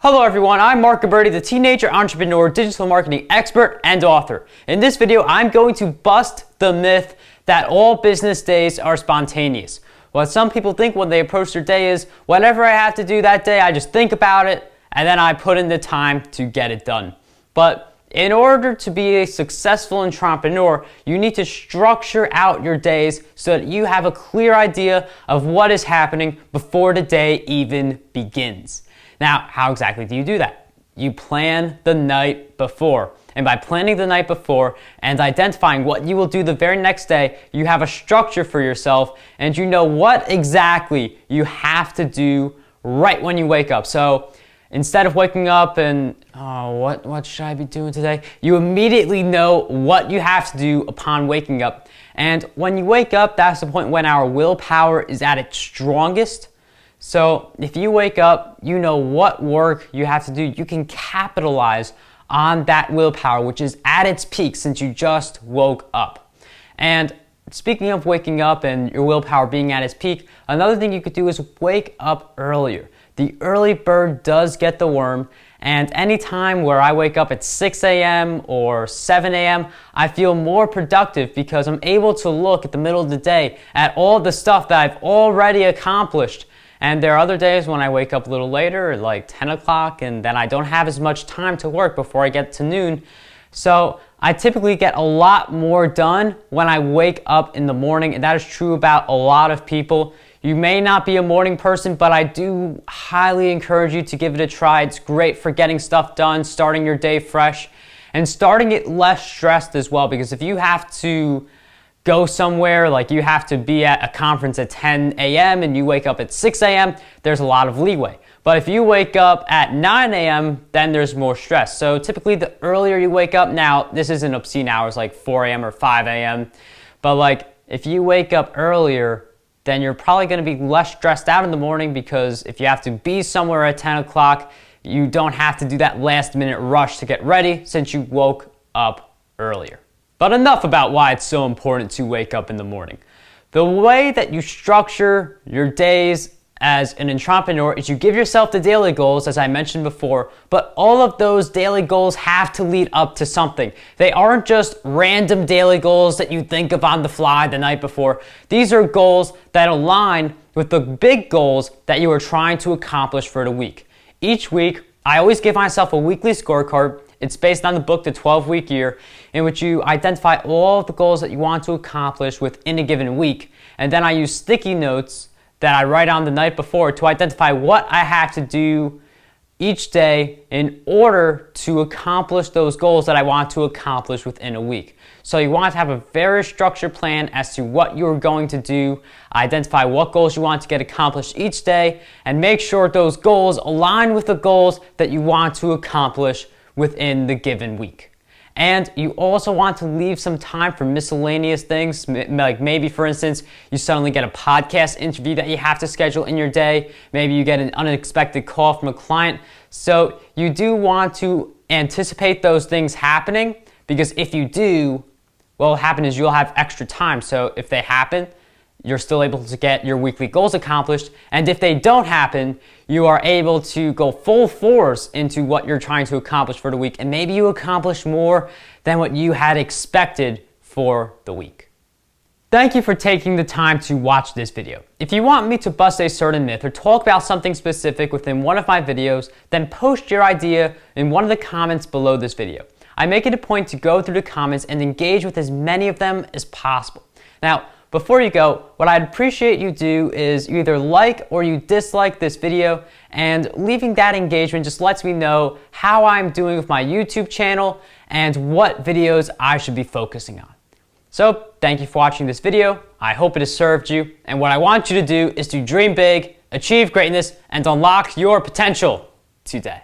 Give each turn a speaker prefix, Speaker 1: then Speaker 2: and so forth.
Speaker 1: Hello everyone, I'm Marc Guberti, the teenager entrepreneur, digital marketing expert, and author. In this video, I'm going to bust the myth that all business days are spontaneous. What some people think when they approach their day is, whatever I have to do that day, I just think about it, and then I put in the time to get it done. But in order to be a successful entrepreneur, you need to structure out your days so that you have a clear idea of what is happening before the day even begins. Now, how exactly do you do that? You plan the night before. And by planning the night before and identifying what you will do the very next day, you have a structure for yourself and you know what exactly you have to do right when you wake up. So instead of waking up and, what should I be doing today? You immediately know what you have to do upon waking up. And when you wake up, that's the point when our willpower is at its strongest. So if you wake up, you know what work you have to do. You can capitalize on that willpower, which is at its peak since you just woke up. And speaking of waking up and your willpower being at its peak, another thing you could do is wake up earlier. The early bird does get the worm, and any time where I wake up at 6 a.m. or 7 a.m., I feel more productive because I'm able to look at the middle of the day at all the stuff that I've already accomplished. And there are other days when I wake up a little later, like 10 o'clock, and then I don't have as much time to work before I get to noon. So I typically get a lot more done when I wake up in the morning, and that is true about a lot of people. You may not be a morning person, but I do highly encourage you to give it a try. It's great for getting stuff done, starting your day fresh, and starting it less stressed as well, because if you have to go somewhere, like you have to be at a conference at 10 a.m. and you wake up at 6 a.m., there's a lot of leeway. But if you wake up at 9 a.m., then there's more stress. So typically the earlier you wake up, now this isn't obscene hours like 4 a.m. or 5 a.m., but like if you wake up earlier, then you're probably gonna be less stressed out in the morning, because if you have to be somewhere at 10 o'clock, you don't have to do that last minute rush to get ready since you woke up earlier. But enough about why it's so important to wake up in the morning. The way that you structure your days as an entrepreneur is you give yourself the daily goals, as I mentioned before, but all of those daily goals have to lead up to something. They aren't just random daily goals that you think of on the fly the night before. These are goals that align with the big goals that you are trying to accomplish for the week. Each week, I always give myself a weekly scorecard. It's based on the book, The 12-Week Year, in which you identify all of the goals that you want to accomplish within a given week. And then I use sticky notes that I write on the night before to identify what I have to do each day in order to accomplish those goals that I want to accomplish within a week. So you want to have a very structured plan as to what you're going to do, identify what goals you want to get accomplished each day, and make sure those goals align with the goals that you want to accomplish within the given week. And you also want to leave some time for miscellaneous things, like maybe, for instance, you suddenly get a podcast interview that you have to schedule in your day. Maybe you get an unexpected call from a client. So you do want to anticipate those things happening, because if you do, what will happen is you'll have extra time. So if they happen, you're still able to get your weekly goals accomplished. And if they don't happen, you are able to go full force into what you're trying to accomplish for the week. And maybe you accomplish more than what you had expected for the week. Thank you for taking the time to watch this video. If you want me to bust a certain myth or talk about something specific within one of my videos, then post your idea in one of the comments below this video. I make it a point to go through the comments and engage with as many of them as possible. Now, before you go, what I'd appreciate you do is you either like or you dislike this video, and leaving that engagement just lets me know how I'm doing with my YouTube channel and what videos I should be focusing on. So thank you for watching this video. I hope it has served you, and what I want you to do is to dream big, achieve greatness, and unlock your potential today.